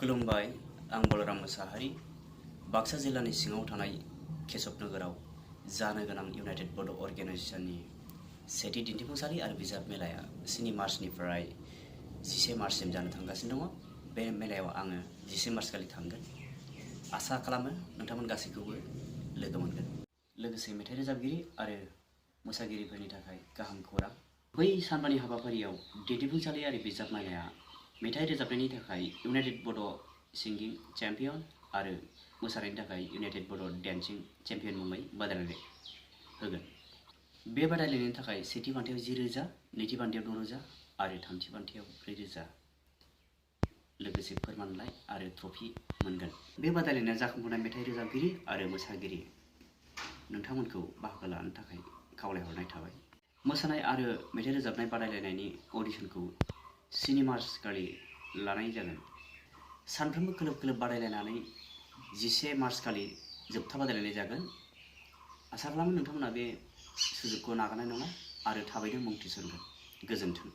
खुलुमबाय, आं बलराम मोसाहारि। बाक्सा जिल्लानि सिङाव थानाय केशब नोगोराव जानो गोनां इउनाइटेड बड' अर्गेनाइजेसननि सेथि दिन्थिफुंसालि आरो बिजाब मेलाया 7 मार्चनिफ्राय 10 मार्चसिम जानो थांगासिनो दङ। बे मेलायाव आङो 10 मार्च खालि थांगोन। आसा खालामो नोंथांमोन गासैखौबो लोगो मोनगोन। लोगोसे मेथाइ रोजाबगिरि आरो मोसागिरिफोरनि थाखाय गाहाम खौरां। बै सानबानि हाबाफारियाव दिन्थिफुंसालि आरो बिजाब मेलाया मेथाइ रोजाबनायनि थाखाय इउनाइटेड बड' सिंगिं चेम्पियन आरो मोसानायनि थाखाय इउनाइटेड बड' डेन्सिं चेम्पियन मुङै बादायलायनाय होगोन। बे बादायलायनायनि थाखाय सेथि बान्थायाव 10,000, नैथि बान्थायाव 6,000 आरो थामथि बान्थायाव 4,000 लोगोसे फोरमानलाइ आरो ट्रफी मोनगोन। बे बादायलायनाया जाखांफुनाय मेथाइ रोजाबगिरि आरो मोसागिरि नोंथांमोनखौ बाहागो लानो थाखाय खावलायहरनाय थाबाय। मोसानाय आरो मेथाइ रोजाबनाय बादायलायनायनि अडिशनखौ 7 मार्च खालि लानाय जागोन। सानफ्रोमबो खोलोब खोलोब बादायलायनानै 10 मार्च खालि जोबथा बादायलायनाय जागोन। आसा खालामो नोंथांमोना बे सुजुगखौ नागारनाय नङा आरो थाबैनो मुं थिसनगोन। गोजोन्थों।